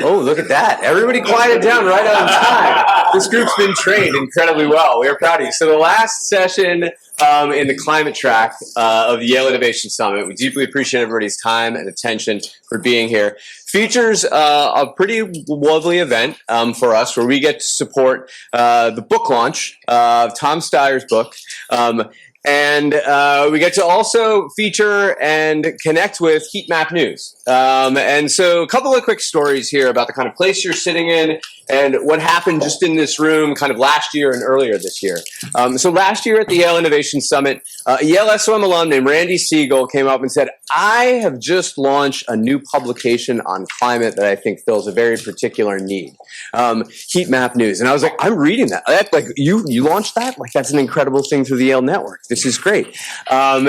Oh, look at that. Everybody quieted down right on time. This group's been trained incredibly well. We are proud of you. So the last session in the climate track of the Yale Innovation Summit, we deeply appreciate everybody's time and attention for being here, features a pretty lovely event for us where we get to support the book launch of Tom Steyer's book. And we get to also feature and connect with Heat Map News. And so a couple of quick stories here about the kind of place you're sitting in and what happened just in this room kind of last year and earlier this year. So last year at the Yale Innovation Summit, a Yale SOM alum named Randy Siegel came up and said, I have just launched a new publication on climate that I think fills a very particular need. Heat Map News. And I was like, I'm reading that. Like, you launched that? Like, that's an incredible thing through the Yale network. This is great. And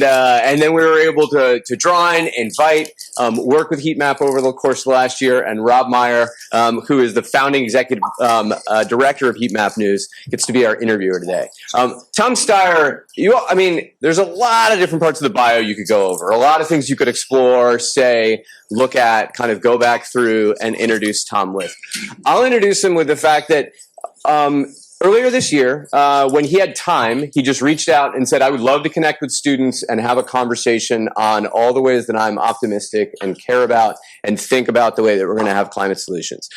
then we were able to draw in, invite, work with Heat Map over the course of the last year, and Rob Meyer, who is the founding executive director of Heat Map News, gets to be our interviewer today. Tom Steyer, there's a lot of different parts of the bio you could go over, a lot of things you could explore, say, look at, kind of go back through and introduce Tom with. I'll introduce him with the fact that earlier this year, when he had time, he just reached out and said, I would love to connect with students and have a conversation on all the ways that I'm optimistic and care about and think about the way that we're going to have climate solutions.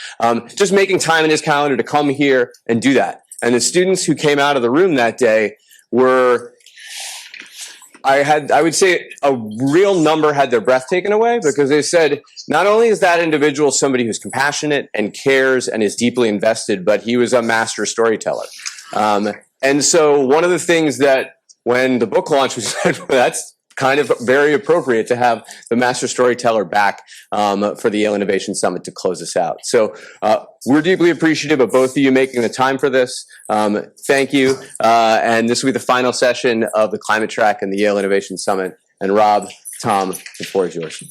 Just making time in his calendar to come here and do that. And the students who came out of the room that day were, I would say a real number had their breath taken away, because they said, not only is that individual somebody who's compassionate and cares and is deeply invested, but he was a master storyteller. And so one of the things that when the book launch was said, that's kind of very appropriate to have the master storyteller back for the Yale Innovation Summit to close us out. So we're deeply appreciative of both of you making the time for this. Thank you. And this will be the final session of the climate track and the Yale Innovation Summit. And Rob, Tom, the floor is yours.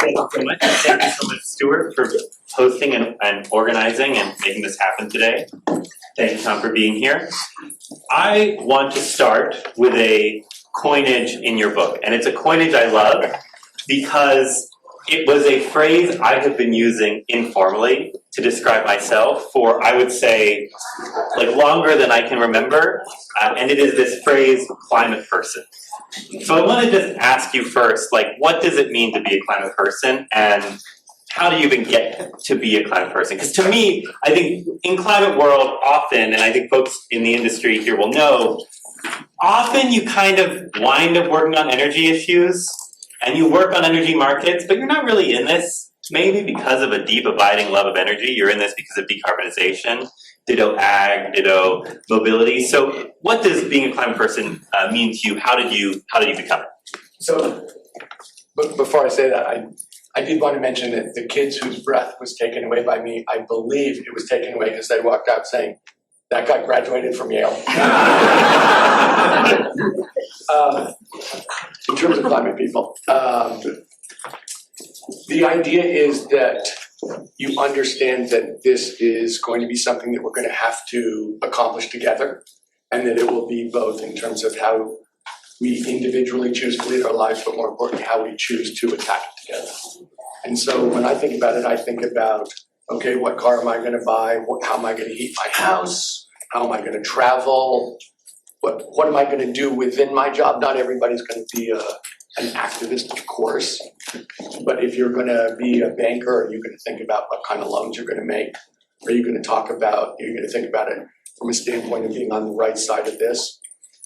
Thank you so much. Thank you so much, Stuart, for hosting and organizing and making this happen today. Thank you, Tom, for being here. I want to start with a coinage in your book, and it's a coinage I love because it was a phrase I have been using informally to describe myself for, I would say, like longer than I can remember, and it is this phrase, climate person. So I want to just ask you first, like, what does it mean to be a climate person, and how do you even get to be a climate person? Because to me, I think in climate world often, and I think folks in the industry here will know, often you kind of wind up working on energy issues, and you work on energy markets, but you're not really in this, maybe because of a deep abiding love of energy. You're in this because of decarbonization, ditto ag, ditto mobility. So what does being a climate person mean to you? How did you become it? So before I say that, I did want to mention that the kids whose breath was taken away by me, I believe it was taken away because they walked out saying, that guy graduated from Yale. In terms of climate people, the idea is that you understand that this is going to be something that we're going to have to accomplish together, and that it will be both in terms of how we individually choose to lead our lives, but more importantly, how we choose to attack it together. And so when I think about it, I think about, okay, what car am I going to buy? How am I going to heat my house? How am I going to travel? What am I going to do within my job? Not everybody's going to be an activist, of course, but if you're going to be a banker, are you going to think about what kind of loans you're going to make? Are you going to think about it from a standpoint of being on the right side of this?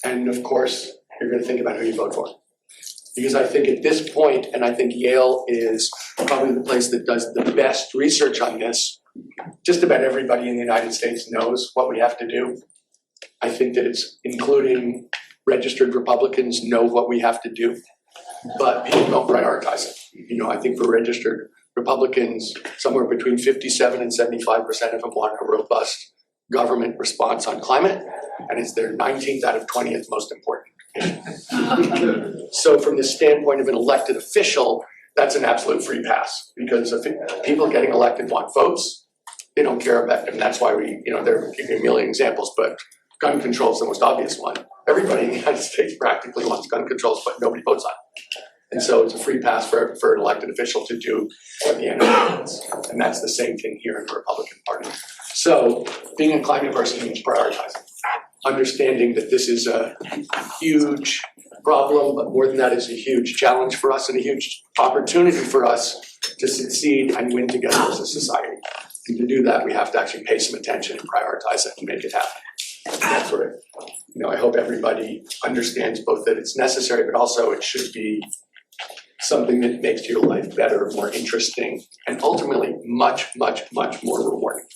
And of course, you're going to think about who you vote for. Because I think at this point, and I think Yale is probably the place that does the best research on this, just about everybody in the United States knows what we have to do. I think that it's, including registered Republicans, know what we have to do, but people don't prioritize it. You know, I think for registered Republicans, somewhere between 57 and 75% of them want a robust government response on climate, and it's their 19th out of 20th most important. So from the standpoint of an elected official, that's an absolute free pass, because if people getting elected want votes, they don't care about them. That's why there are a million examples, but gun control is the most obvious one. everybody in the United States practically wants gun controls, but nobody votes on it. And so it's a free pass for an elected official to do what the enemy wants. And that's the same thing here in the Republican Party. So being a climate person means prioritizing, understanding that this is a huge problem, but more than that, is a huge challenge for us and a huge opportunity for us to succeed and win together as a society. And to do that, we have to actually pay some attention and prioritize it and make it happen. And that's sort of, I hope everybody understands both that it's necessary, but also it should be something that makes your life better, more interesting, and ultimately much, much, much more rewarding.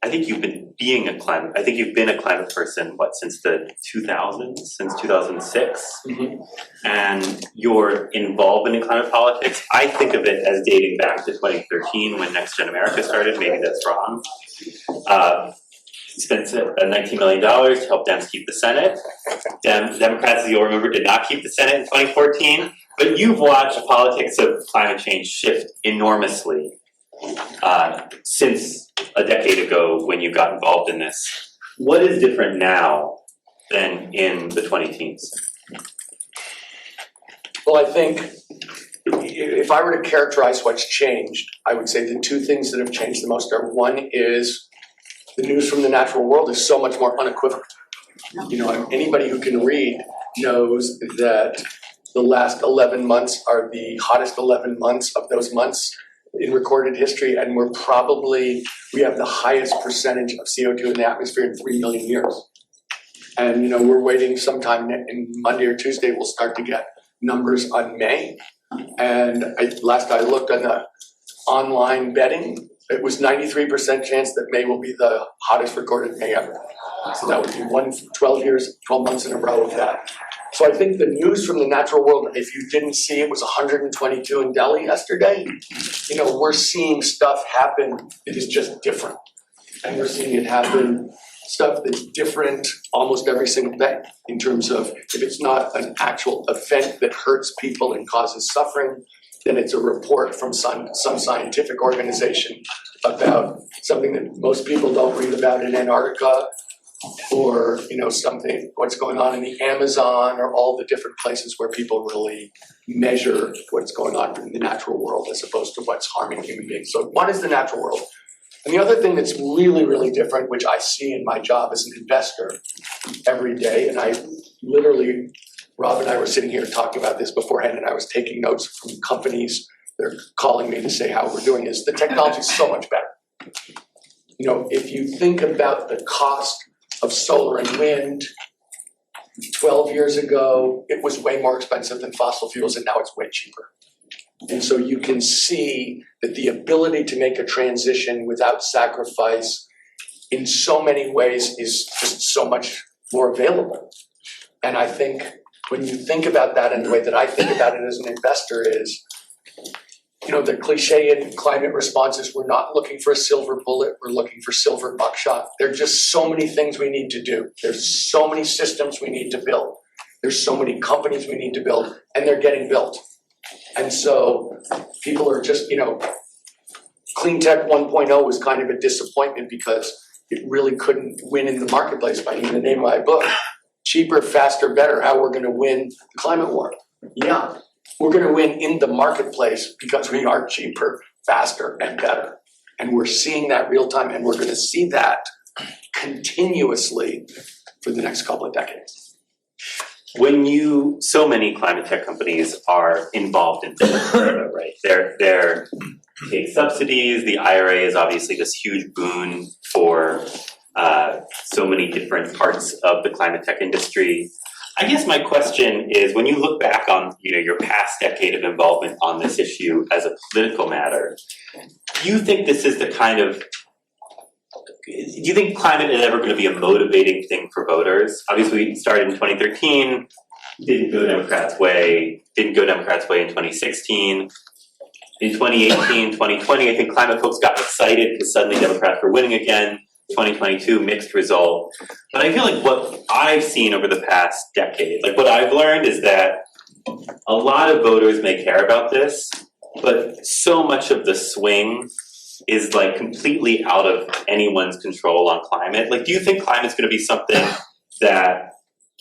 I think you've been a climate person, since the 2000s, since 2006? Mm-hmm. And your involvement in climate politics, I think of it as dating back to 2013 when Next Gen America started. Maybe that's wrong. Spent $19 million to help Dems keep the Senate. Democrats, as you'll remember, did not keep the Senate in 2014. But you've watched politics of climate change shift enormously since a decade ago when you got involved in this. What is different now than in the 20-teens? Well, I think if I were to characterize what's changed, I would say the two things that have changed the most are, one is the news from the natural world is so much more unequivocal. Anybody who can read knows that the last 11 months are the hottest 11 months of those months in recorded history, and we have the highest percentage of CO2 in the atmosphere in 3 million years. And we're waiting sometime in Monday or Tuesday, we'll start to get numbers on May. And last I looked on the online betting, it was 93% chance that May will be the hottest recorded May ever. So that would be 12 months in a row of that. So I think the news from the natural world, if you didn't see, it was 122 in Delhi yesterday. We're seeing stuff happen that is just different. And we're seeing it happen, stuff that's different almost every single day in terms of if it's not an actual event that hurts people and causes suffering, then it's a report from some scientific organization about something that most people don't read about in Antarctica, or what's going on in the Amazon, or all the different places where people really measure what's going on in the natural world as opposed to what's harming human beings. So one is the natural world. And the other thing that's really, really different, which I see in my job as an investor every day, and Rob and I were sitting here talking about this beforehand, and I was taking notes from companies. They're calling me to say how we're doing this. The technology is so much better. If you think about the cost of solar and wind, 12 years ago, it was way more expensive than fossil fuels, and now it's way cheaper. And so you can see that the ability to make a transition without sacrifice in so many ways is just so much more available. And I think when you think about that, and the way that I think about it as an investor is, the cliche in climate response is we're not looking for a silver bullet, we're looking for silver buckshot. There are just so many things we need to do. There's so many systems we need to build. There's so many companies we need to build, and they're getting built. And so people are just, Clean Tech 1.0 was kind of a disappointment because it really couldn't win in the marketplace by the name of my book. Cheaper, faster, better, how we're going to win the climate war. Yeah, we're going to win in the marketplace because we are cheaper, faster, and better. And we're seeing that real time, and we're going to see that continuously for the next couple of decades. So many climate tech companies are involved in this, right? They're taking subsidies. The IRA is obviously this huge boon for so many different parts of the climate tech industry. I guess my question is, when you look back on your past decade of involvement on this issue as a political matter, do you think this is do you think climate is ever going to be a motivating thing for voters? Obviously, we started in 2013, didn't go Democrats' way in 2016. In 2018, 2020, I think climate folks got excited because suddenly Democrats were winning again. 2022, mixed result. But I feel like what I've seen over the past decade, what I've learned is that a lot of voters may care about this, but so much of the swing is completely out of anyone's control on climate. Do you think climate's going to be something that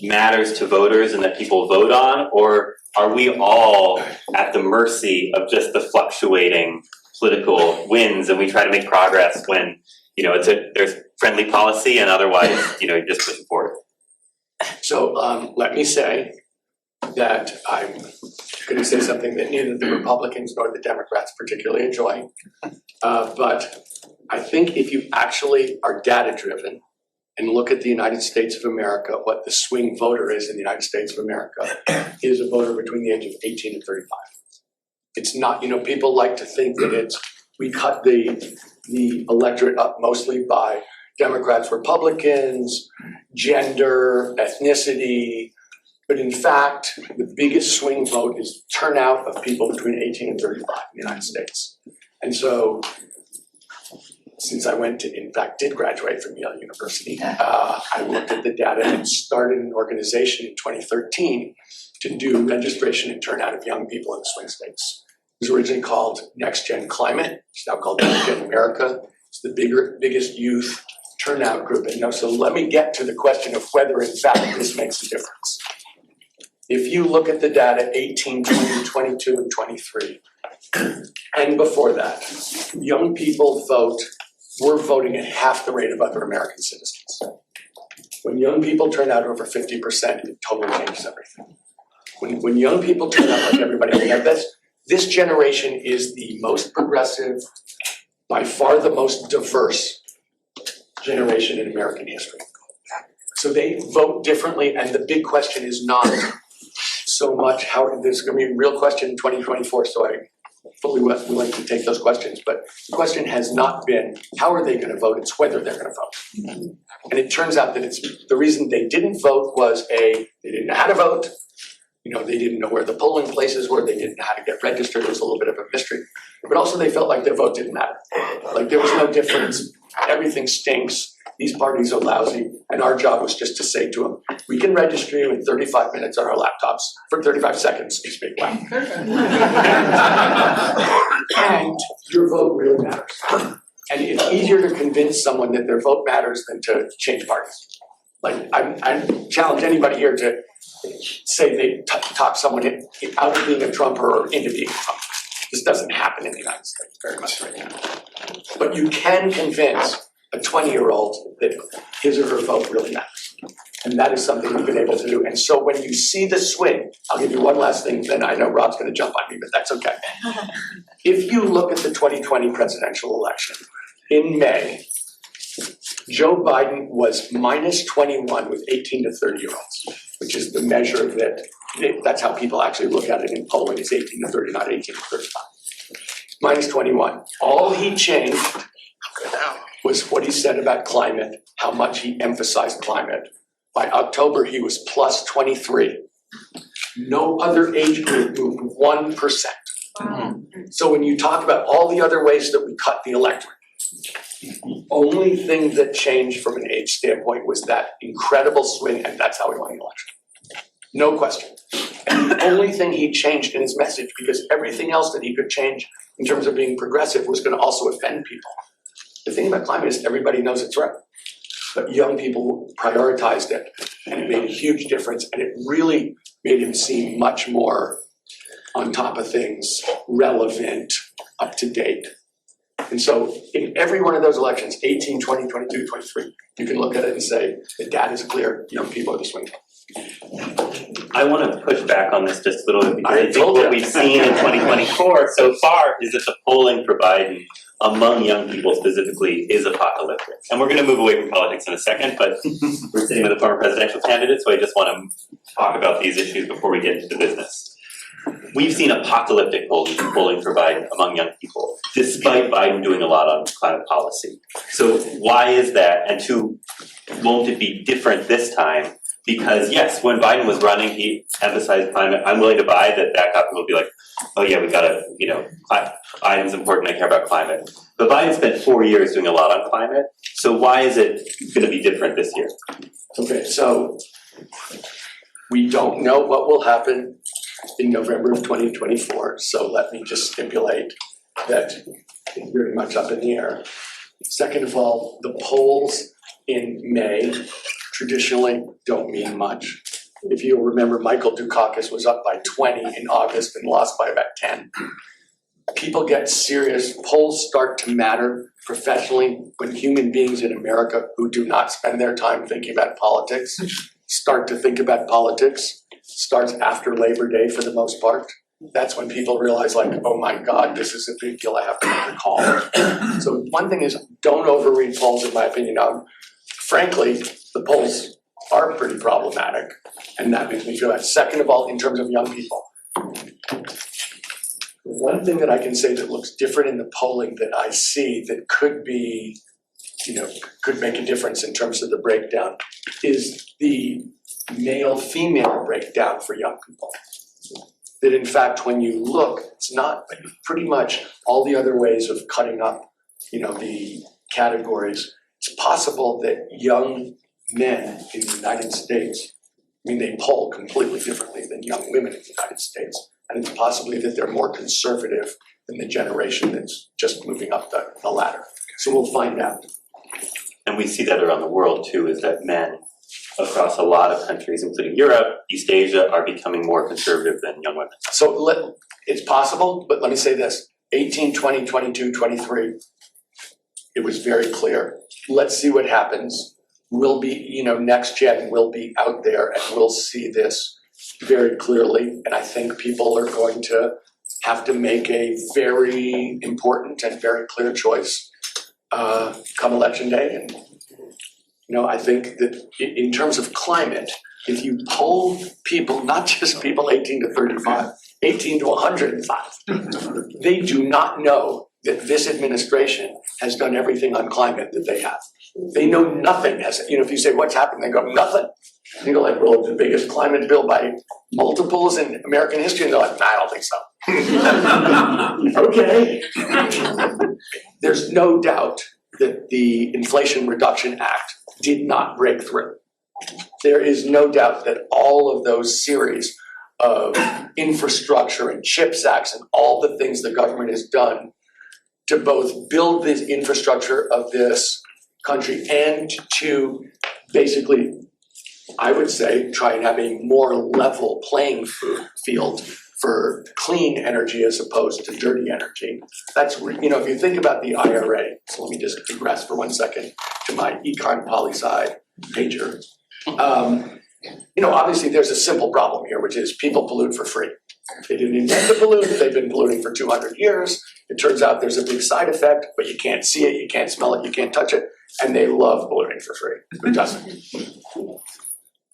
matters to voters and that people vote on, or are we all at the mercy of just the fluctuating political winds and we try to make progress when, there's friendly policy and otherwise, you're just pushing forward? So let me say that I'm going to say something that neither the Republicans nor the Democrats particularly enjoy. But I think if you actually are data-driven and look at the United States of America, what the swing voter is in the United States of America is a voter between the age of 18 and 35. It's not, people like to think that we cut the electorate up mostly by Democrats, Republicans, gender, ethnicity, but in fact, the biggest swing vote is turnout of people between 18 and 35 in the United States. And so, since I did graduate from Yale University, I looked at the data and started an organization in 2013 to do registration and turnout of young people in the swing states. It was originally called Next Gen Climate. It's now called Next Gen America. It's the biggest youth turnout group. And so let me get to the question of whether in fact this makes a difference. If you look at the data 18, 20, 22, and 23, and before that, young people were voting at half the rate of other American citizens. When young people turn out over 50%, it totally changes everything. When young people turn out like everybody else, this generation is the most progressive, by far the most diverse generation in American history. So they vote differently, and the big question is not so much how, there's going to be a real question in 2024, so I'm fully willing to take those questions, but the question has not been how are they going to vote, it's whether they're going to vote. And it turns out that the reason they didn't vote was they didn't know how to vote, they didn't know where the polling places were, they didn't know how to get registered, it was a little bit of a mystery, but also they felt like their vote didn't matter. Like there was no difference, everything stinks, these parties are lousy, and our job was just to say to them, we can register you in 35 minutes on our laptops, for 35 seconds, excuse me, wow. And your vote really matters. And it's easier to convince someone that their vote matters than to change parties. Like, I challenge anybody here to say they talk someone out of being a Trumper or into being a Trumper. This doesn't happen in the United States very much right now. But you can convince a 20-year-old that his or her vote really matters. And that is something we've been able to do. And so when you see the swing, I'll give you one last thing, then I know Rob's going to jump on me, but that's okay. If you look at the 2020 presidential election, in May, Joe Biden was minus 21 with 18 to 30-year-olds, which is the measure that's how people actually look at it in polling, is 18 to 30, not 18 to 35. Minus 21. All he changed was what he said about climate, how much he emphasized climate. By October, he was plus 23. No other age group moved 1%. Wow. So when you talk about all the other ways that we cut the electorate, the only thing that changed from an age standpoint was that incredible swing, and that's how we won the election. No question. And the only thing he changed in his message, because everything else that he could change in terms of being progressive was going to also offend people. The thing about climate is everybody knows it's right. But young people prioritized it, and it made a huge difference, and it really made him seem much more on top of things, relevant, up to date. And so in every one of those elections, 18, 20, 22, 23, you can look at it and say, the data is clear, young people are the swing vote. I want to push back on this just a little bit, because I think what we've seen in 2024 so far is that the polling for Biden among young people specifically is apocalyptic. And we're going to move away from politics in a second, but we're sitting with a former presidential candidate, so I just want to talk about these issues before we get into the business. We've seen apocalyptic polling for Biden among young people, despite Biden doing a lot on climate policy. So why is that? And two, won't it be different this time? Because yes, when Biden was running, he emphasized climate. I'm willing to buy that guy will be like, oh yeah, we gotta, Biden's important, I care about climate. But Biden spent 4 years doing a lot on climate. So why is it gonna be different this year? Okay, so we don't know what will happen in November of 2024. So let me just stipulate that it's very much up in the air. Second of all, the polls in May traditionally don't mean much. If you'll remember, Michael Dukakis was up by 20 in August and lost by about 10. People get serious. Polls start to matter professionally when human beings in America who do not spend their time thinking about politics start to think about politics. Starts after Labor Day for the most part. That's when people realize, like, oh my God, this is a big deal. I have to make a call. So one thing is, don't overread polls, in my opinion. Frankly, the polls are pretty problematic, and that makes me feel bad. Second of all, in terms of young people, one thing that I can say that looks different in the polling that I see that could be, could make a difference in terms of the breakdown is the male-female breakdown for young people. That in fact, when you look, it's not pretty much all the other ways of cutting up, the categories. It's possible that young men in the United States, they poll completely differently than young women in the United States. And it's possibly that they're more conservative than the generation that's just moving up the ladder. So we'll find out. And we see that around the world too, is that men across a lot of countries, including Europe, East Asia, are becoming more conservative than young women. So it's possible, but let me say this, 18, 20, 22, 23, it was very clear. Let's see what happens. We'll be, next gen will be out there and we'll see this very clearly. And I think people are going to have to make a very important and very clear choice come election day. And I think that in terms of climate, if you poll people, not just people 18 to 35, 18 to 105, they do not know that this administration has done everything on climate that they have. They know nothing has, if you say what's happened, they go nothing. You go like, well, the biggest climate bill by multiples in American history, and they're like, nah, I don't think so. Okay. There's no doubt that the Inflation Reduction Act did not break through. There is no doubt that all of those series of infrastructure and CHIPS Acts and all the things the government has done to both build this infrastructure of this country and to basically, I would say, try and have a more level playing field for clean energy as opposed to dirty energy. That's, if you think about the IRA, so let me just digress for 1 second to my econ poli-sci major. Obviously there's a simple problem here, which is people pollute for free. They didn't intend to pollute, they've been polluting for 200 years. It turns out there's a big side effect, but you can't see it, you can't smell it, you can't touch it, and they love polluting for free. Who doesn't?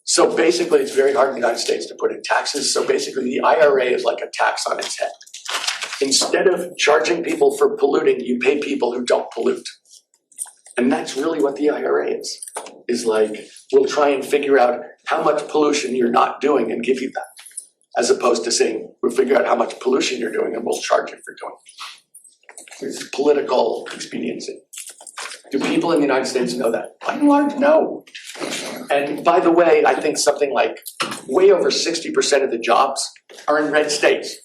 So basically, it's very hard in the United States to put in taxes. So basically, the IRA is like a tax on its head. Instead of charging people for polluting, you pay people who don't pollute. And that's really what the IRA is like, we'll try and figure out how much pollution you're not doing and give you that. As opposed to saying, we'll figure out how much pollution you're doing and we'll charge you for doing it. It's political expediency. Do people in the United States know that? By and large, no. And by the way, I think something like way over 60% of the jobs are in red states.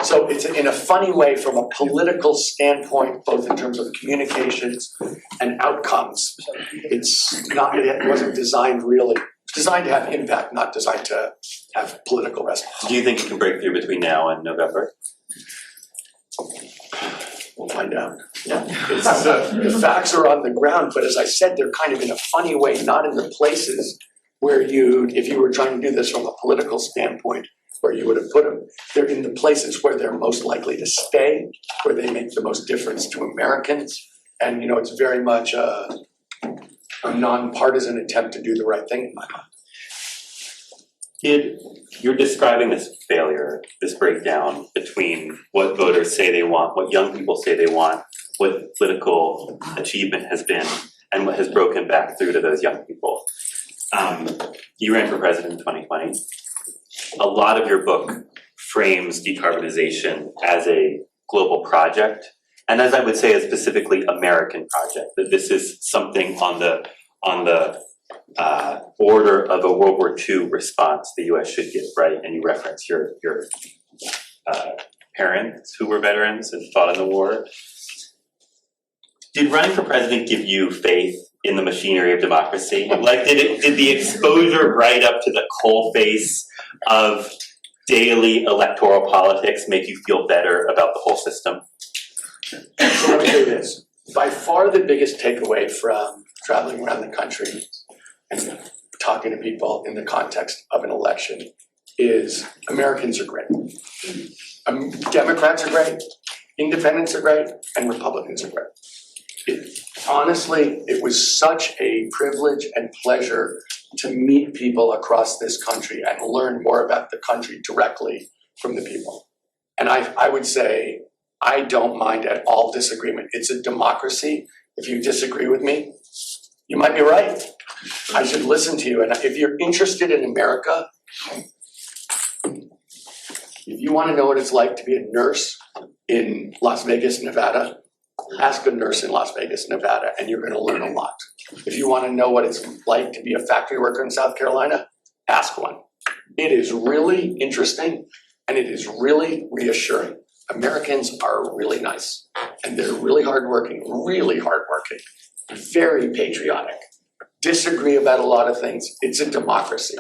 So it's in a funny way from a political standpoint, both in terms of communications and outcomes. It wasn't designed really, it's designed to have impact, not designed to have political resonance. Do you think it can break through between now and November? We'll find out. Yeah, the facts are on the ground, but as I said, they're kind of in a funny way, not in the places where if you were trying to do this from a political standpoint, where you would have put them. They're in the places where they're most likely to stay, where they make the most difference to Americans. And, it's very much a nonpartisan attempt to do the right thing in my mind. You're describing this failure, this breakdown between what voters say they want, what young people say they want, what political achievement has been, and what has broken back through to those young people. You ran for president in 2020. A lot of your book frames decarbonization as a global project, and as I would say, a specifically American project, that this is something on the order of a World War II response the US should give, right? And you reference your parents who were veterans and fought in the war. Did running for president give you faith in the machinery of democracy? Like, did the exposure right up to the coalface of daily electoral politics make you feel better about the whole system? So let me say this. By far the biggest takeaway from traveling around the country and talking to people in the context of an election is Americans are great. Democrats are great, independents are great, and Republicans are great. Honestly, it was such a privilege and pleasure to meet people across this country and learn more about the country directly from the people. And I would say, I don't mind at all disagreement. It's a democracy. If you disagree with me, you might be right. I should listen to you. And if you're interested in America, if you want to know what it's like to be a nurse in Las Vegas, Nevada, ask a nurse in Las Vegas, Nevada, and you're going to learn a lot. If you want to know what it's like to be a factory worker in South Carolina, ask one. It is really interesting and it is really reassuring. Americans are really nice and they're really hardworking, very patriotic, disagree about a lot of things. It's a democracy.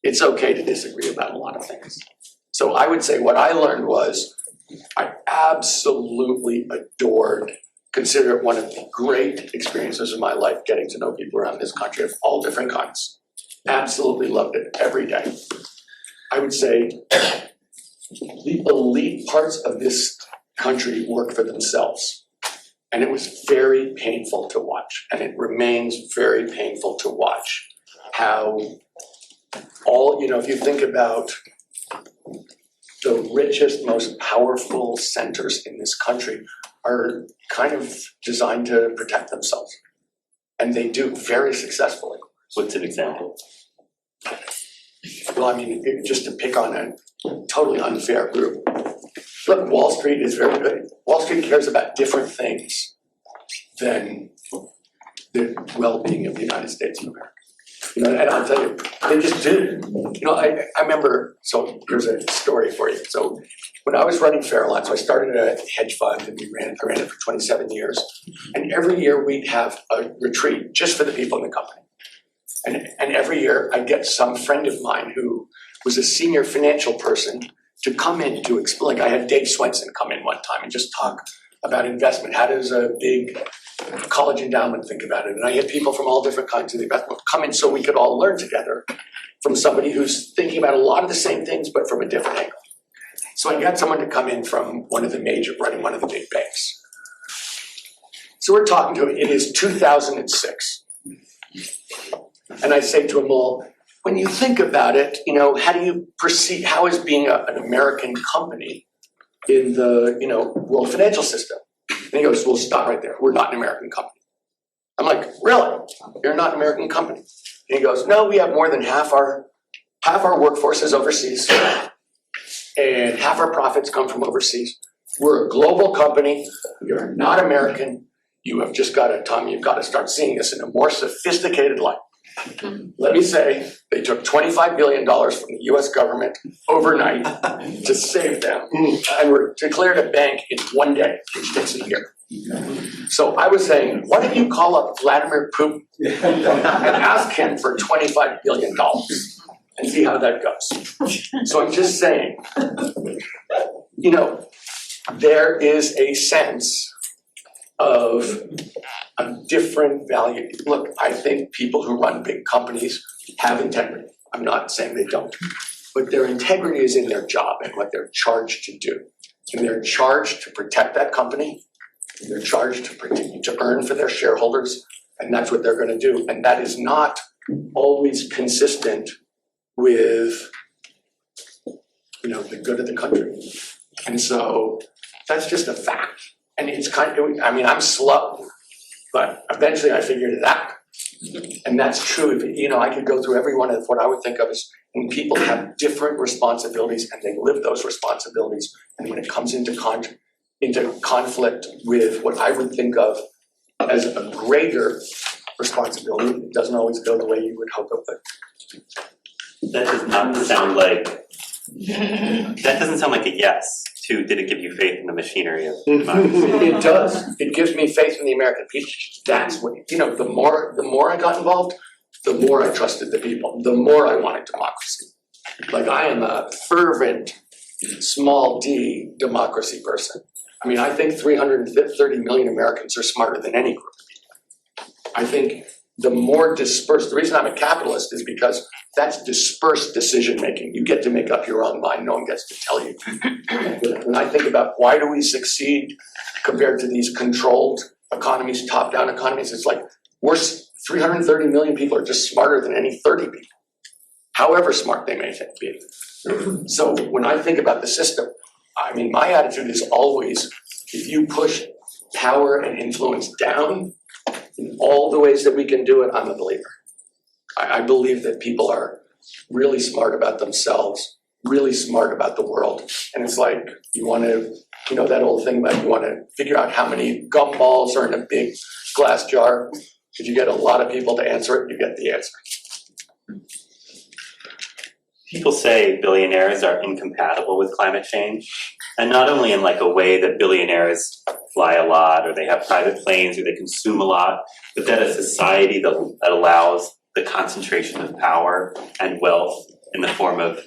It's okay to disagree about a lot of things. So I would say what I learned was I absolutely adored, consider it one of the great experiences of my life, getting to know people around this country of all different kinds. Absolutely loved it every day. I would say the elite parts of this country work for themselves. And it was very painful to watch. And it remains very painful to watch how if you think about the richest, most powerful centers in this country are kind of designed to protect themselves. And they do very successfully. What's an example? Well, I mean, just to pick on a totally unfair group. Look, Wall Street is very good. Wall Street cares about different things than the well-being of the United States of America. And I'll tell you, they just do. I remember, so here's a story for you. So when I was running Fairline, so I started a hedge fund and I ran it for 27 years. And every year we'd have a retreat just for the people in the company. And every year I'd get some friend of mine who was a senior financial person to come in to explain. Like I had Dave Swenson come in one time and just talk about investment. How does a big college endowment think about it? And I had people from all different kinds of investment come in so we could all learn together from somebody who's thinking about a lot of the same things, but from a different angle. So I got someone to come in from running one of the big banks. So we're talking to him. It is 2006. And I say to him, well, when you think about it, how do you perceive, how is being an American company in the, world financial system? And he goes, well, stop right there. We're not an American company. I'm like, really? You're not an American company? And he goes, no, we have more than half our workforce is overseas and half our profits come from overseas. We're a global company. You're not American. You have just got to, Tom, you've got to start seeing this in a more sophisticated light. Let me say, they took $25 billion from the US government overnight to save them and were declared a bank in one day, which takes a year. So I was saying, why don't you call up Vladimir Putin and ask him for $25 billion and see how that goes? So I'm just saying, there is a sense of a different value. Look, I think people who run big companies have integrity. I'm not saying they don't, but their integrity is in their job and what they're charged to do. And they're charged to protect that company. And they're charged to earn for their shareholders, and that's what they're going to do. And that is not always consistent with, the good of the country. And so that's just a fact. And it's I'm slow, but eventually I figured it out. And that's true. I could go through every one of what I would think of as, and people have different responsibilities and they live those responsibilities. And when it comes into conflict with what I would think of as a greater responsibility, it doesn't always go the way you would hope it would. That does not sound like, that doesn't sound like a yes Two, did it give you faith in the machinery of democracy? It does. It gives me faith in the American people. That's what, the more I got involved, the more I trusted the people, the more I wanted democracy. Like, I am a fervent, small d democracy person. I mean, I think 330 million Americans are smarter than any group of people. I think the more dispersed, the reason I'm a capitalist is because that's dispersed decision making. You get to make up your own mind, no one gets to tell you. When I think about why do we succeed compared to these controlled economies, top-down economies, it's like we're 330 million people are just smarter than any 30 people, however smart they may be. So when I think about the system, I mean, my attitude is always, if you push power and influence down in all the ways that we can do it, I'm a believer. I believe that people are really smart about themselves, really smart about the world. And it's like, you want to, that old thing about you want to figure out how many gumballs are in a big glass jar. If you get a lot of people to answer it, you get the answer. People say billionaires are incompatible with climate change, and not only in like a way that billionaires fly a lot or they have private planes or they consume a lot, but that a society that allows the concentration of power and wealth in the form of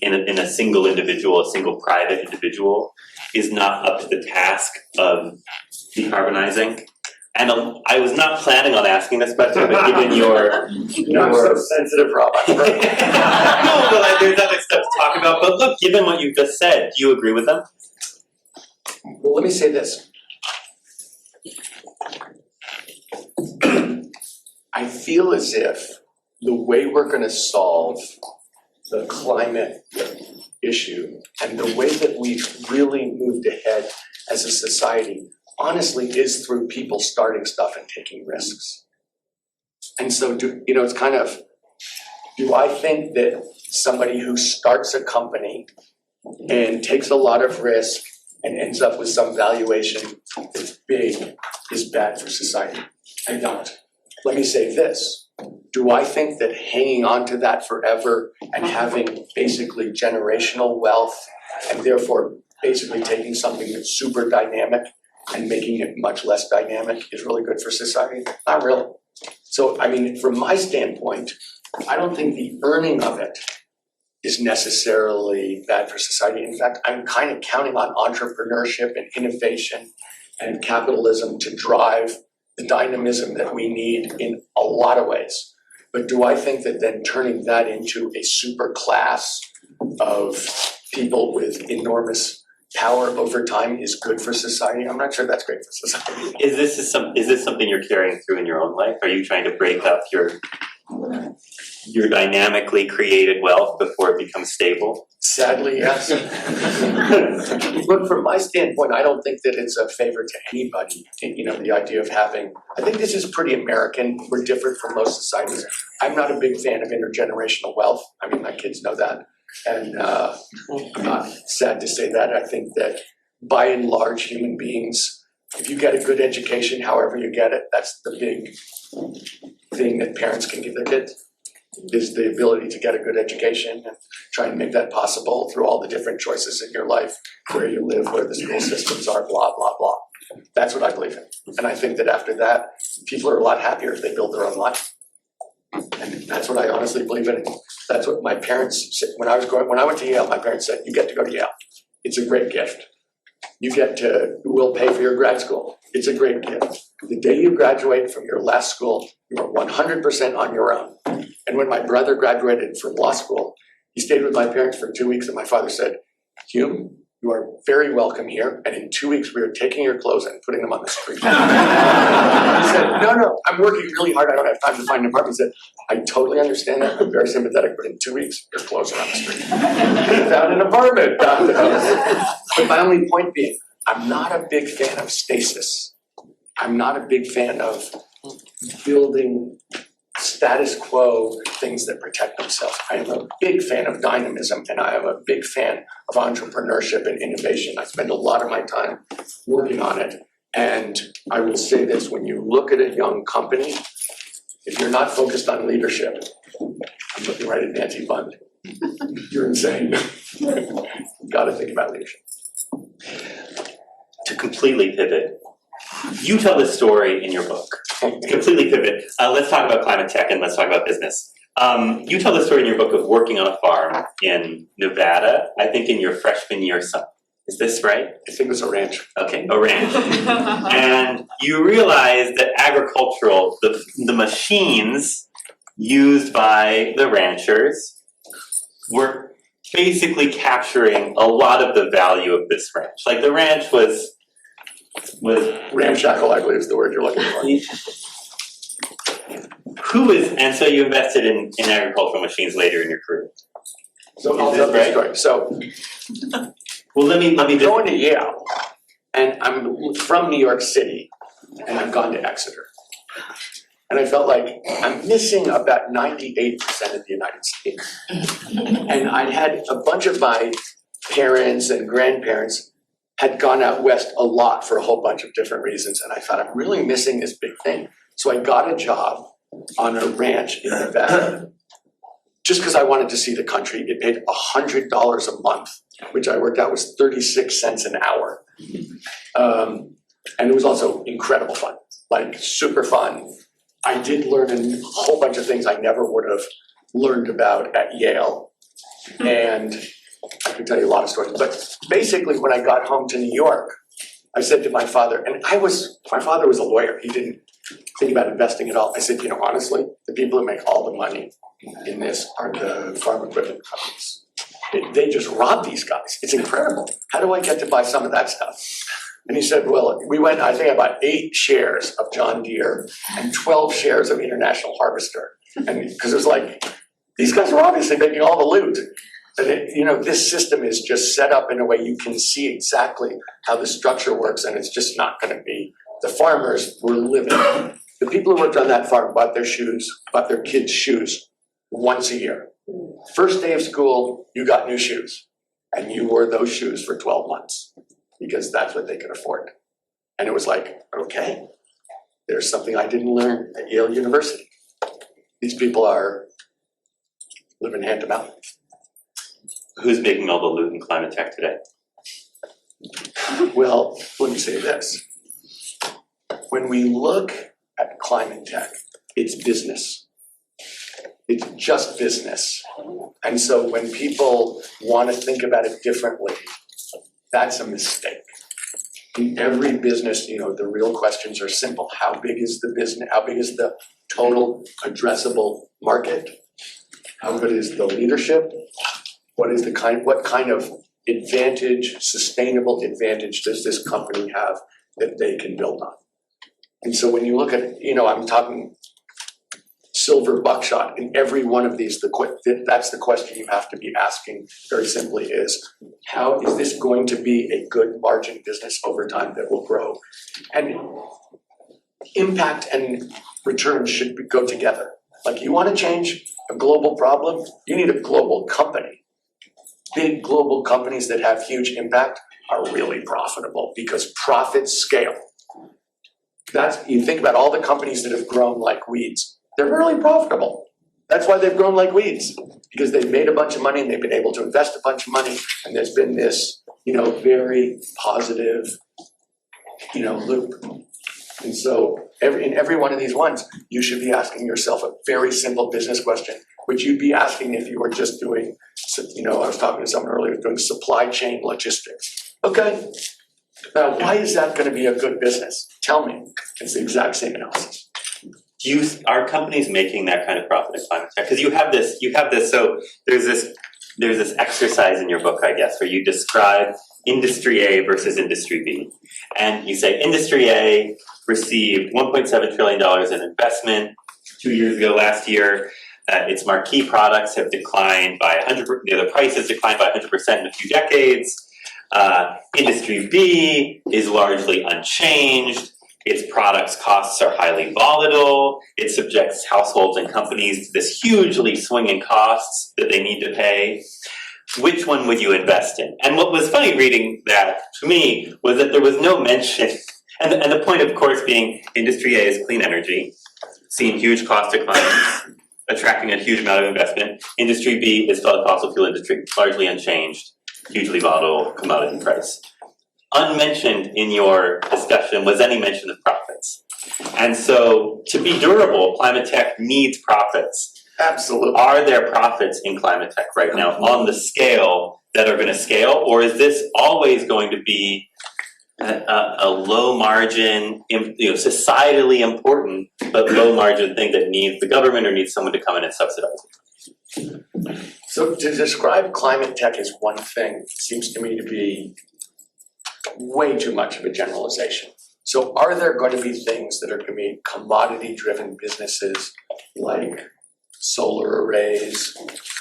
in a single individual, a single private individual, is not up to the task of decarbonizing. And I was not planning on asking this question, but given your I'm so sensitive, Rob. no, but there's other stuff to talk about. But look, given what you just said, do you agree with them? Well, let me say this. I feel as if the way we're going to solve the climate issue and the way that we've really moved ahead as a society, honestly, is through people starting stuff and taking risks. And so, it's kind of, do I think that somebody who starts a company and takes a lot of risk and ends up with some valuation that's big is bad for society? I don't. Let me say this. Do I think that hanging on to that forever and having basically generational wealth and therefore basically taking something that's super dynamic and making it much less dynamic is really good for society? Not really. So, I mean, from my standpoint, I don't think the earning of it is necessarily bad for society. In fact, I'm kind of counting on entrepreneurship and innovation and capitalism to drive the dynamism that we need in a lot of ways. But do I think that then turning that into a super class of people with enormous power over time is good for society? I'm not sure that's great for society. Is this something you're carrying through in your own life? Are you trying to break up your dynamically created wealth before it becomes stable? Sadly, yes. Look, from my standpoint, I don't think that it's a favor to anybody. The idea of having, I think this is pretty American. We're different from most societies. I'm not a big fan of intergenerational wealth. I mean, my kids know that. And I'm not sad to say that. I think that by and large, human beings, if you get a good education, however you get it, that's the big thing that parents can give their kids, is the ability to get a good education and try and make that possible through all the different choices in your life, where you live, where the school systems are, blah, blah, blah. That's what I believe in. And I think that after that, people are a lot happier if they build their own life. And that's what I honestly believe in. That's what my parents said. When I went to Yale, my parents said, you get to go to Yale. It's a great gift. We'll pay for your grad school. It's a great gift. The day you graduate from your last school, you are 100% on your own. And when my brother graduated from law school, he stayed with my parents for 2 weeks, and my father said, Hume, you are very welcome here, and in 2 weeks we are taking your clothes and putting them on the street. He said, no, I'm working really hard, I don't have time to find an apartment. He said, I totally understand that, I'm very sympathetic, but in 2 weeks, your clothes are on the street. He found an apartment. But my only point being, I'm not a big fan of stasis. I'm not a big fan of building status quo things that protect themselves. I am a big fan of dynamism, and I am a big fan of entrepreneurship and innovation. I spend a lot of my time working on it. And I will say this, when you look at a young company, if you're not focused on leadership, I'm looking right at Nancy Bund, you're insane. You've got to think about leadership. To completely pivot, you tell this story in your book. Completely pivot. Let's talk about climate tech and let's talk about business. You tell the story in your book of working on a farm in Nevada, I think in your freshman year summer. Is this right? I think it was a ranch. Okay, a ranch. And you realize that the machines used by the ranchers were basically capturing a lot of the value of this ranch. Like the ranch was Ramshackle, I believe is the word you're looking for. And so you invested in agricultural machines later in your career. So I'll tell the story. So Well, let me I'm going to Yale, and I'm from New York City, and I've gone to Exeter. And I felt like I'm missing about 98% of the United States. And I'd had a bunch of my parents and grandparents had gone out west a lot for a whole bunch of different reasons. And I thought, I'm really missing this big thing. So I got a job on a ranch in Nevada just because I wanted to see the country. It paid $100 a month, which I worked out was 36 cents an hour. And it was also incredible fun, like super fun. I did learn a whole bunch of things I never would have learned about at Yale. And I could tell you a lot of stories. But basically, when I got home to New York, I said to my father, and my father was a lawyer. He didn't think about investing at all. I said, honestly, the people who make all the money in this are the farm equipment companies. They just rob these guys. It's incredible. How do I get to buy some of that stuff? And he said, well, I think I bought 8 shares of John Deere and 12 shares of International Harvester. And because it was like, these guys are obviously making all the loot. And this system is just set up in a way you can see exactly how the structure works, and it's just not going to be. The farmers were living. The people who worked on that farm bought their kids' shoes once a year. First day of school, you got new shoes, and you wore those shoes for 12 months because that's what they could afford. And it was like, okay, there's something I didn't learn at Yale University. These people are living hand to mouth. Who's making all the loot in climate tech today? Well, let me say this. When we look at climate tech, it's business. It's just business. And so when people want to think about it differently, that's a mistake. In every business, the real questions are simple. How big is the business? How big is the total addressable market? How good is the leadership? What kind of advantage, sustainable advantage does this company have that they can build on? And so when you look at, I'm talking silver buckshot in every one of these, that's the question you have to be asking very simply is, how is this going to be a good margin business over time that will grow? And impact and return should go together. Like you want to change a global problem, you need a global company. Big global companies that have huge impact are really profitable because profits scale. You think about all the companies that have grown like weeds. They're really profitable. That's why they've grown like weeds, because they've made a bunch of money and they've been able to invest a bunch of money, and there's been this, very positive, loop. And so in every one of these ones, you should be asking yourself a very simple business question, which you'd be asking if you were just doing, I was talking to someone earlier doing supply chain logistics. Okay, now why is that going to be a good business? Tell me. It's the exact same analysis. Are companies making that kind of profit in climate tech? Because you have this, so there's this exercise in your book, I guess, where you describe industry A versus industry B. And you say industry A received $1.7 trillion in investment 2 years ago, last year. Its marquee products have declined by 100%, the prices declined by 100% in a few decades. Industry B is largely unchanged. Its products' costs are highly volatile. It subjects households and companies to this hugely swinging costs that they need to pay. Which one would you invest in? And what was funny reading that to me was that there was no mention, and the point, of course, being industry A is clean energy, seeing huge cost declines, attracting a huge amount of investment. Industry B is fossil fuel industry, largely unchanged, hugely volatile commodity price. unmentioned in your discussion was any mention of profits. And so to be durable, climate tech needs profits. Absolutely. Are there profits in climate tech right now on the scale that are going to scale, or is this always going to be a low margin, societally important, but low margin thing that needs the government or needs someone to come in and subsidize it? So to describe climate tech as one thing seems to me to be way too much of a generalization. So are there going to be things that are going to be commodity-driven businesses like solar arrays,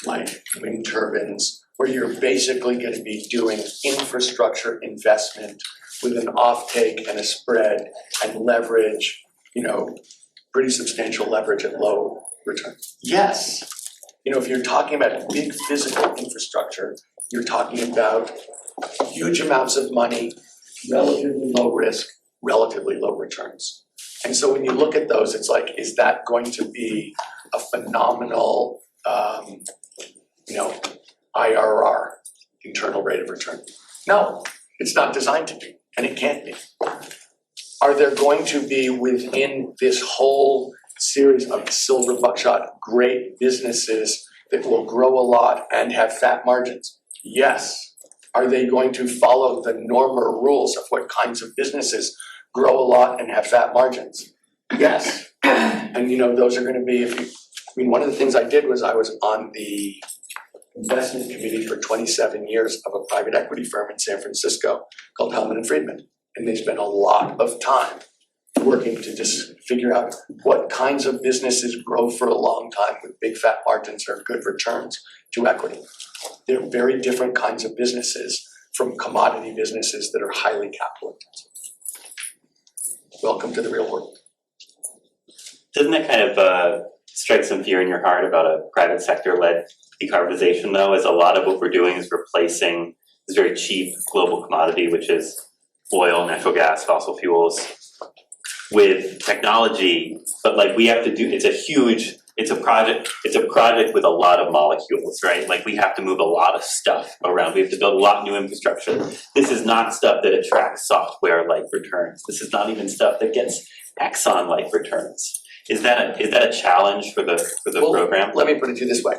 like wind turbines, where you're basically going to be doing infrastructure investment with an offtake and a spread and leverage, pretty substantial leverage at low return? Yes. If you're talking about big physical infrastructure, you're talking about huge amounts of money, relatively low risk, relatively low returns. And so when you look at those, it's like, is that going to be a phenomenal, IRR, internal rate of return? No, it's not designed to be, and it can't be. Are there going to be within this whole series of silver buckshot great businesses that will grow a lot and have fat margins? Yes. Are they going to follow the normal rules of what kinds of businesses grow a lot and have fat margins? Yes. And those are going to be, one of the things I did was I was on the investment committee for 27 years of a private equity firm in San Francisco called Hellman & Friedman. And they spent a lot of time working to just figure out what kinds of businesses grow for a long time with big fat margins or good returns to equity. They're very different kinds of businesses from commodity businesses that are highly capital intensive. Welcome to the real world. Doesn't that kind of strike some fear in your heart about a private sector-led decarbonization, though, as a lot of what we're doing is replacing this very cheap global commodity, which is oil, natural gas, fossil fuels, with technology, but we have to do, it's a project with a lot of molecules, right? We have to move a lot of stuff around. We have to build a lot of new infrastructure. This is not stuff that attracts software-like returns. This is not even stuff that gets Exxon-like returns. Is that a challenge for the program? Let me put it to you this way.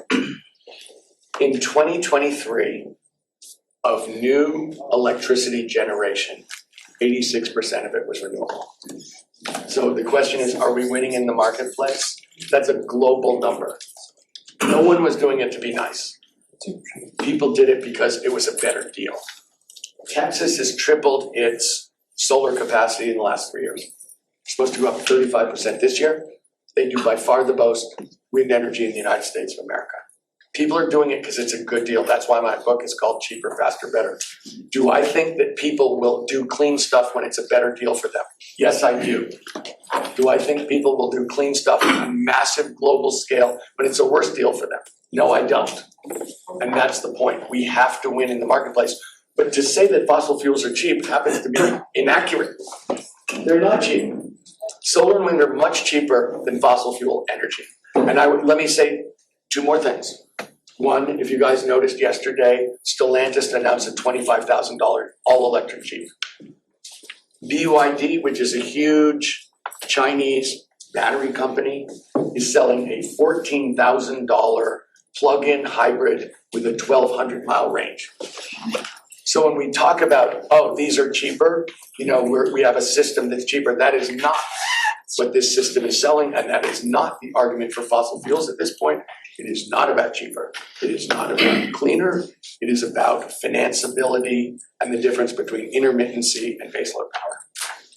In 2023, of new electricity generation, 86% of it was renewable. So the question is, are we winning in the marketplace? That's a global number. No one was doing it to be nice. People did it because it was a better deal. Texas has tripled its solar capacity in the last 3 years. It's supposed to go up 35% this year. They do by far the most wind energy in the United States of America. People are doing it because it's a good deal. That's why my book is called Cheaper, Faster, Better. Do I think that people will do clean stuff when it's a better deal for them? Yes, I do. Do I think people will do clean stuff on a massive global scale when it's a worse deal for them? No, I don't. And that's the point. We have to win in the marketplace. But to say that fossil fuels are cheap happens to be inaccurate. They're not cheap. Solar and wind are much cheaper than fossil fuel energy. And let me say two more things. One, if you guys noticed yesterday, Stellantis announced a $25,000 all-electric Jeep. BYD, which is a huge Chinese battery company, is selling a $14,000 plug-in hybrid with a 1,200-mile range. So when we talk about, these are cheaper, we have a system that's cheaper, that is not what this system is selling, and that is not the argument for fossil fuels at this point. It is not about cheaper. It is not about cleaner. It is about financeability and the difference between intermittency and baseload power.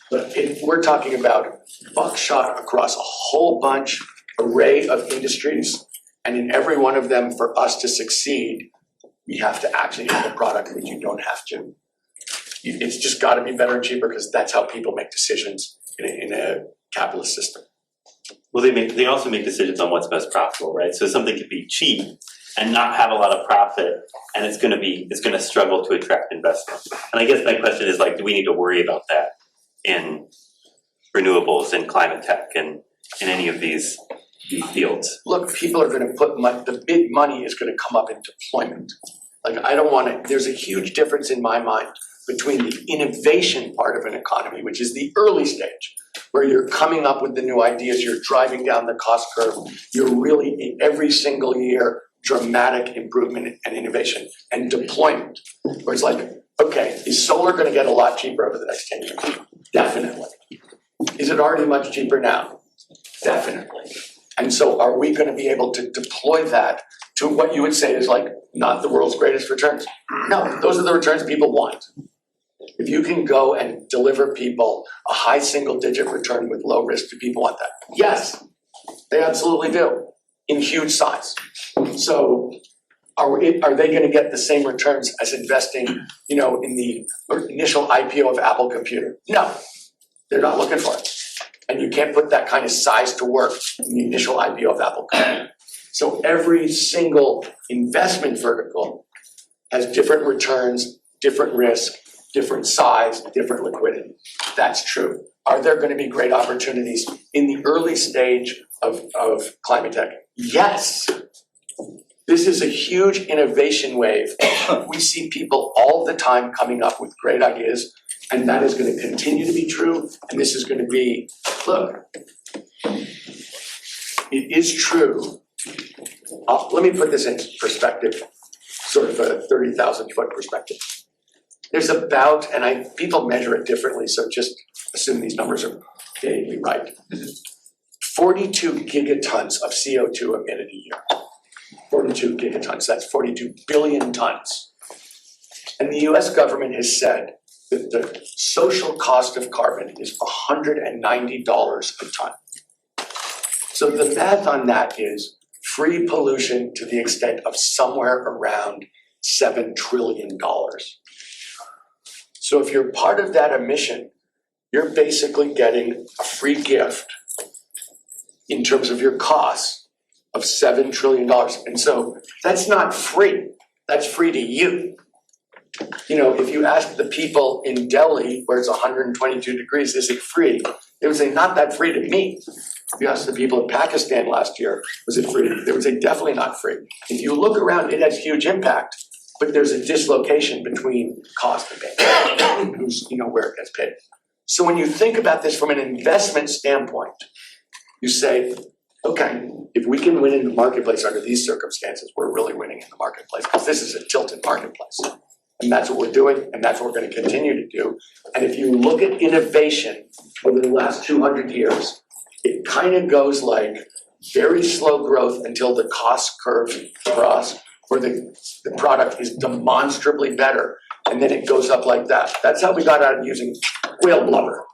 But if we're talking about buckshot across a whole bunch, array of industries, and in every one of them, for us to succeed, we have to actually have a product that you don't have to. It's just got to be better and cheaper because that's how people make decisions in a capitalist system. Well, they also make decisions on what's most profitable, right? So something could be cheap and not have a lot of profit, and it's going to struggle to attract investment. And I guess my question is do we need to worry about that in renewables and climate tech and in any of these fields? Look, people are going to put the big money is going to come up in deployment. I don't want to. There's a huge difference in my mind between the innovation part of an economy, which is the early stage, where you're coming up with the new ideas, you're driving down the cost curve, you're really, every single year, dramatic improvement and innovation and deployment, where it's like, okay, is solar gonna get a lot cheaper over the next 10 years? Definitely. Is it already much cheaper now? Definitely. And so are we gonna be able to deploy that to what you would say is like not the world's greatest returns? No, those are the returns people want. If you can go and deliver people a high single-digit return with low risk, do people want that? Yes, they absolutely do, in huge size. So are they going to get the same returns as investing, in the initial IPO of Apple Computer? No, they're not looking for it. And you can't put that kind of size to work in the initial IPO of Apple Computer. So every single investment vertical has different returns, different risk, different size, different liquidity. That's true. Are there going to be great opportunities in the early stage of climate tech? Yes. This is a huge innovation wave. We see people all the time coming up with great ideas, and that is going to continue to be true. And this is going to be, look, it is true. Let me put this in perspective, sort of a 30,000-foot perspective. There's about, and people measure it differently, so just assume these numbers are vaguely right. 42 gigatons of CO2 emitted a year. 42 gigatons, that's 42 billion tons. And the US government has said that the social cost of carbon is $190 a ton. So the math on that is free pollution to the extent of somewhere around $7 trillion. So if you're part of that emission, you're basically getting a free gift in terms of your costs of $7 trillion. And so that's not free, that's free to you. If you ask the people in Delhi where it's 122 degrees, is it free? They would say, not that free to me. If you ask the people in Pakistan last year, was it free? They would say, definitely not free. If you look around, it has huge impact, but there's a dislocation between cost and pay, who's, where it gets paid. So when you think about this from an investment standpoint, you say, okay, if we can win in the marketplace under these circumstances, we're really winning in the marketplace, because this is a tilted marketplace. And that's what we're doing, and that's what we're going to continue to do. And if you look at innovation over the last 200 years, it kind of goes like very slow growth until the cost curve for us, where the product is demonstrably better, and then it goes up like that. That's how we got out of using whale blubber.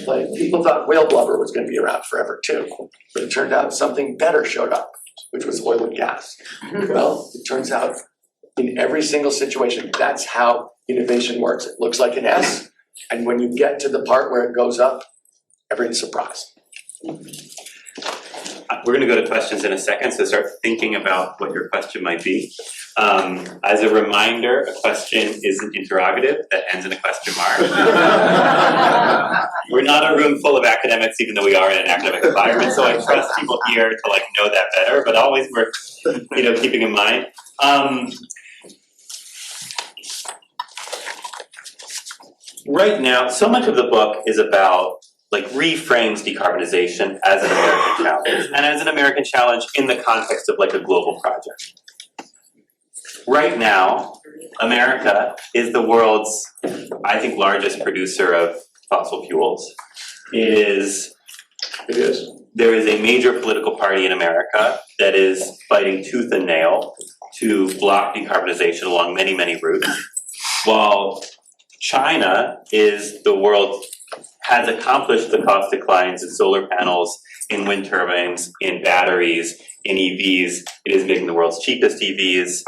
Like, people thought whale blubber was going to be around forever too, but it turned out something better showed up, which was oil and gas. Well, it turns out in every single situation, that's how innovation works. It looks like an S, and when you get to the part where it goes up, everyone's surprised. We're going to go to questions in a second, so start thinking about what your question might be. As a reminder, a question is an interrogative that ends in a question mark. We're not a room full of academics, even though we are in an academic environment, so I trust people here to know that better, but always worth keeping in mind. Right now, so much of the book is about reframes decarbonization as an American challenge, and as an American challenge in the context of a global project. Right now, America is the world's, I think, largest producer of fossil fuels. It is. There is a major political party in America that is fighting tooth and nail to block decarbonization along many, many routes, while China is the world has accomplished the cost declines in solar panels, in wind turbines, in batteries, in EVs. It is making the world's cheapest EVs.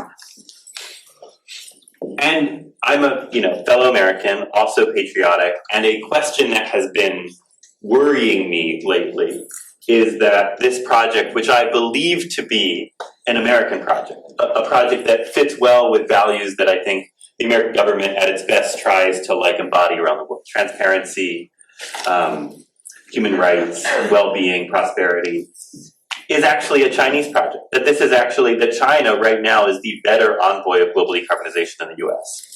And I'm a fellow American, also patriotic, and a question that has been worrying me lately is that this project, which I believe to be an American project, a project that fits well with values that I think the American government at its best tries to embody around the world: transparency, human rights, well-being, prosperity, is actually a Chinese project. That this is actually, that China right now is the better envoy of global decarbonization than the US.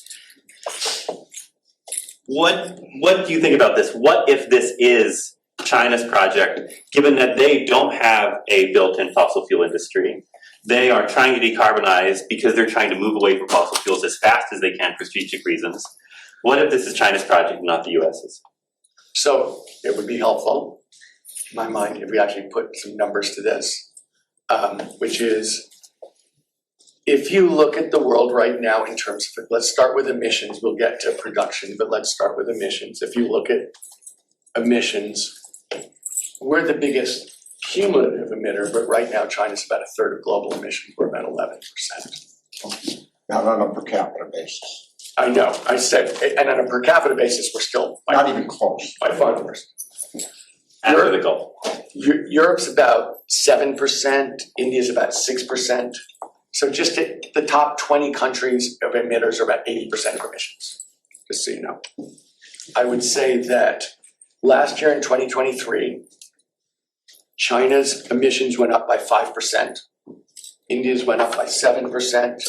What do you think about this? What if this is China's project, given that they don't have a built-in fossil fuel industry? They are trying to decarbonize because they're trying to move away from fossil fuels as fast as they can for strategic reasons. What if this is China's project, not the US's? So it would be helpful, in my mind, if we actually put some numbers to this, which is, if you look at the world right now in terms of, let's start with emissions, we'll get to production, but let's start with emissions. If you look at emissions, we're the biggest cumulative emitter, but right now China's about a third of global emissions, we're about 11%. Not on a per capita basis. I know, I said, and on a per capita basis, we're still Not even close. by far the worst. After the goal. Europe's about 7%, India's about 6%. So just the top 20 countries of emitters are about 80% of emissions, just so you know. I would say that last year in 2023, China's emissions went up by 5%, India's went up by 7%,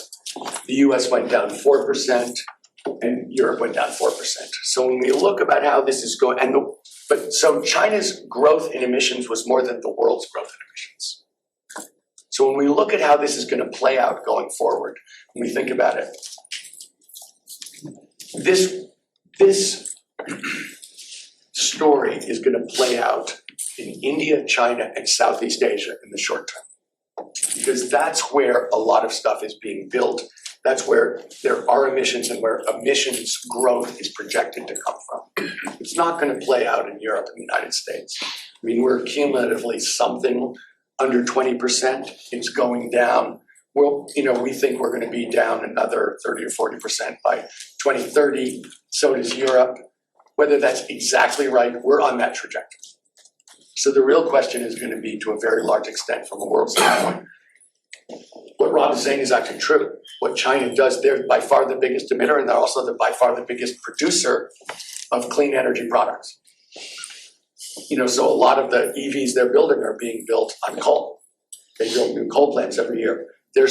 the US went down 4%, and Europe went down 4%. So when we look about how this is going, so China's growth in emissions was more than the world's growth in emissions. So when we look at how this is going to play out going forward, when we think about it, this story is going to play out in India, China, and Southeast Asia in the short term. Because that's where a lot of stuff is being built. That's where there are emissions and where emissions growth is projected to come from. It's not going to play out in Europe and the United States. I mean, we're cumulatively something under 20%. It's going down. Well, we think we're going to be down another 30 or 40% by 2030. So does Europe. Whether that's exactly right, we're on that trajectory. So the real question is going to be, to a very large extent from a world standpoint, what Rob is saying is actually true. What China does, they're by far the biggest emitter, and they're also by far the biggest producer of clean energy products. So a lot of the EVs they're building are being built on coal. They build new coal plants every year. Their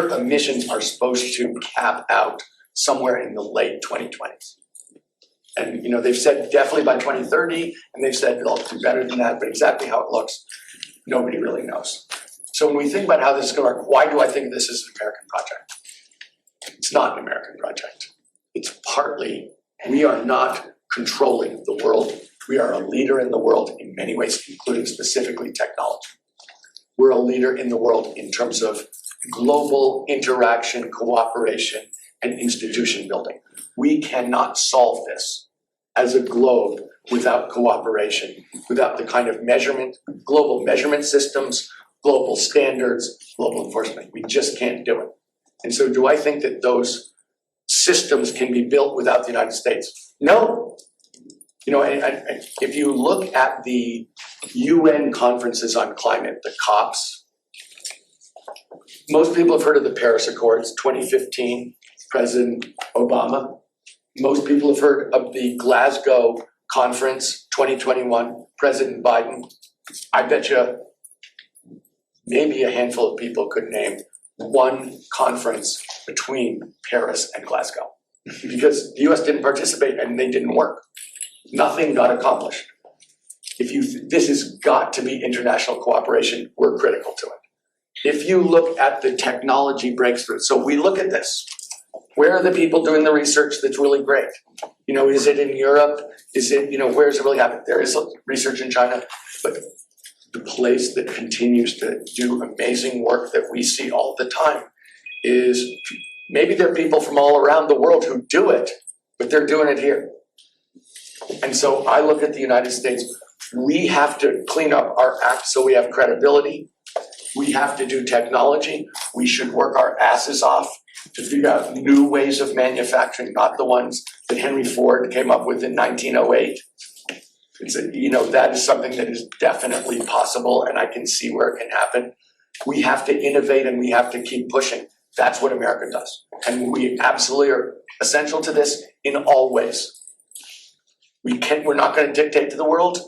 emissions are supposed to cap out somewhere in the late 2020s. And they've said definitely by 2030, and they've said they'll do better than that, but exactly how it looks, nobody really knows. So when we think about how this is going to work, why do I think this is an American project? It's not an American project. It's partly, we are not controlling the world. We are a leader in the world in many ways, including specifically technology. We're a leader in the world in terms of global interaction, cooperation, and institution building. We cannot solve this as a globe without cooperation, without the kind of global measurement systems, global standards, global enforcement. We just can't do it. And so do I think that those systems can be built without the United States? No. If you look at the UN conferences on climate, the COPs, most people have heard of the Paris Accords, 2015, President Obama. Most people have heard of the Glasgow Conference, 2021, President Biden. I bet you maybe a handful of people could name one conference between Paris and Glasgow, because the US didn't participate and they didn't work. Nothing got accomplished. This has got to be international cooperation. We're critical to it. If you look at the technology breakthrough, so we look at this. Where are the people doing the research that's really great? Is it in Europe? Is it, where is it really happening? There is research in China, but the place that continues to do amazing work that we see all the time is, maybe there are people from all around the world who do it, but they're doing it here. And so I look at the United States, we have to clean up our act so we have credibility. We have to do technology. We should work our asses off to figure out new ways of manufacturing, not the ones that Henry Ford came up with in 1908. That is something that is definitely possible, and I can see where it can happen. We have to innovate and we have to keep pushing. That's what America does. And we absolutely are essential to this in all ways. We're not going to dictate to the world.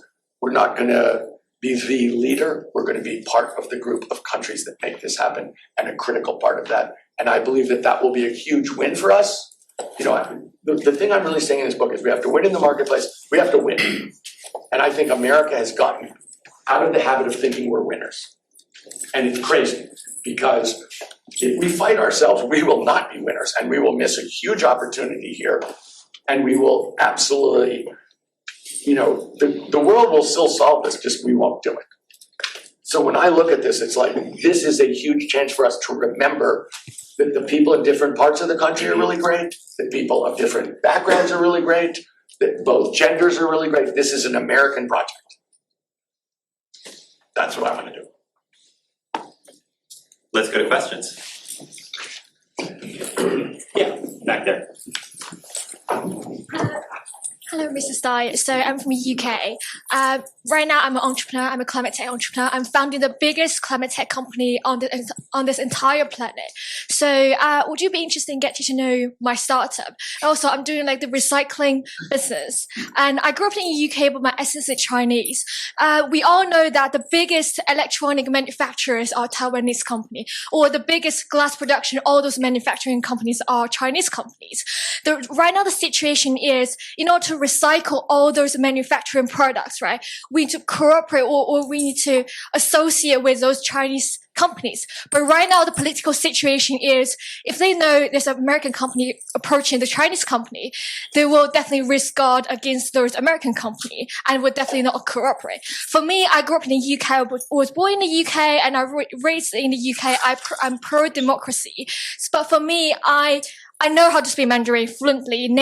We're not going to be the leader. We're going to be part of the group of countries that make this happen, and a critical part of that. And I believe that will be a huge win for us. The thing I'm really saying in this book is we have to win in the marketplace. We have to win. And I think America has gotten out of the habit of thinking we're winners. And it's crazy because if we fight ourselves, we will not be winners and we will miss a huge opportunity here. And we will absolutely, the world will still solve this, just we won't do it. So when I look at this, it's like, this is a huge chance for us to remember that the people in different parts of the country are really great, that people of different backgrounds are really great, that both genders are really great. This is an American project. That's what I want to do. Let's go to questions. Yeah, back there. Hello, Mr. Steyer. So I'm from the UK. Right now, I'm an entrepreneur. I'm a climate tech entrepreneur. I'm founding the biggest climate tech company on this entire planet. So would you be interested in getting to know my startup? Also, I'm doing like the recycling business. And I grew up in the UK, but my essence is Chinese. We all know that the biggest electronic manufacturers are Taiwanese company, or the biggest glass production, all those manufacturing companies are Chinese companies. Right now, the situation is, in order to recycle all those manufacturing products, right? We need to cooperate or we need to associate with those Chinese companies. But right now, the political situation is, if they know there's an American company approaching the Chinese company, they will definitely risk guard against those American company and would definitely not cooperate. For me, I grew up in the UK, I was born in the UK and I raised in the UK. I'm pro-democracy. But for me, I know how to speak Mandarin fluently, in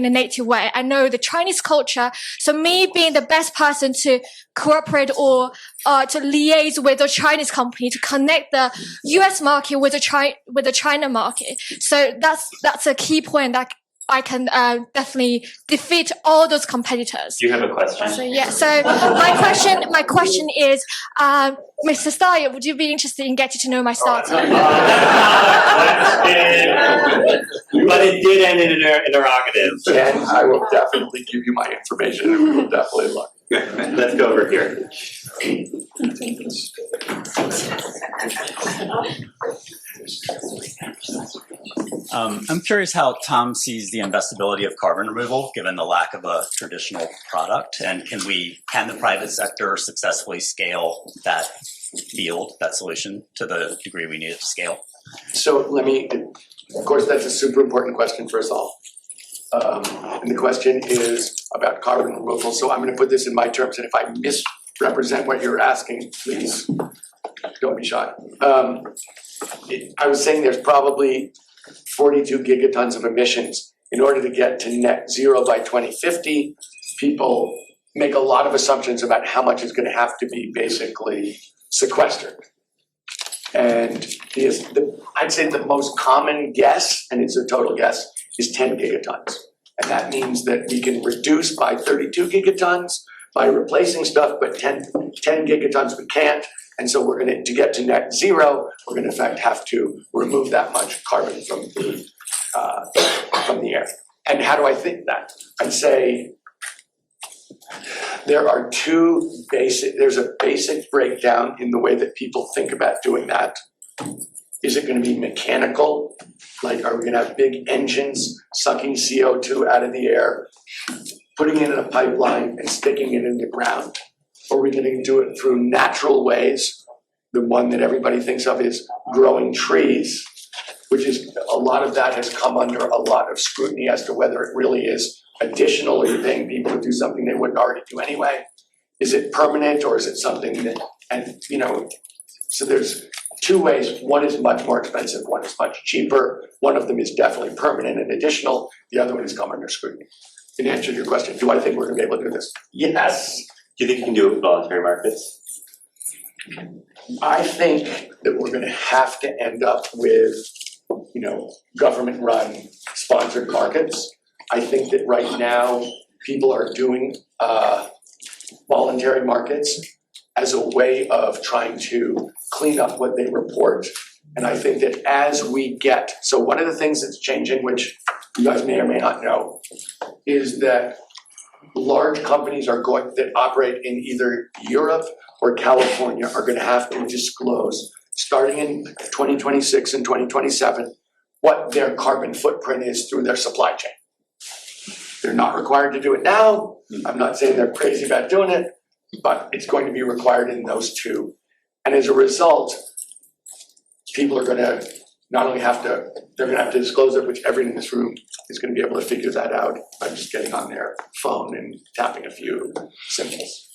a native way. I know the Chinese culture. So me being the best person to cooperate or to liaise with the Chinese company to connect the US market with the China market. So that's a key point that I can definitely defeat all those competitors. Do you have a question? So yeah. So my question is, Mr. Steyer, would you be interested in getting to know my startup? But it did end in an interrogative. And I will definitely give you my information and we will definitely look. Let's go over here. I'm curious how Tom sees the investability of carbon removal, given the lack of a traditional product, and can the private sector successfully scale that field, that solution, to the degree we need it to scale? So of course, that's a super important question for us all. And the question is about carbon removal. So I'm going to put this in my terms, and if I misrepresent what you're asking, please don't be shy. I was saying there's probably 42 gigatons of emissions. In order to get to net zero by 2050, people make a lot of assumptions about how much is going to have to be basically sequestered. And I'd say the most common guess, and it's a total guess, is 10 gigatons. And that means that we can reduce by 32 gigatons by replacing stuff, but 10 gigatons we can't. And so to get to net zero, we're going to in fact have to remove that much carbon from the air. And how do I think that? I'd say there's a basic breakdown in the way that people think about doing that. Is it going to be mechanical? Like, are we going to have big engines sucking CO2 out of the air, putting it in a pipeline and sticking it in the ground? Or are we going to do it through natural ways? The one that everybody thinks of is growing trees, which is a lot of that has come under a lot of scrutiny as to whether it really is additionally paying people to do something they wouldn't already do anyway. Is it permanent, or is it something that, so there's two ways. One is much more expensive, one is much cheaper. One of them is definitely permanent and additional. The other one has come under scrutiny. In answer to your question, do I think we're going to be able to do this? Yes. Do you think you can do it with voluntary markets? I think that we're going to have to end up with, government-run sponsored markets. I think that right now people are doing voluntary markets as a way of trying to clean up what they report. And I think that as we so one of the things that's changing, which you guys may or may not know, is that large companies that operate in either Europe or California are going to have to disclose, starting in 2026 and 2027, what their carbon footprint is through their supply chain. They're not required to do it now. I'm not saying they're crazy about doing it, but it's going to be required in those two. And as a result, people are gonna not only have to, they're gonna have to disclose it, which everyone in this room is gonna be able to figure that out by just getting on their phone and tapping a few symbols.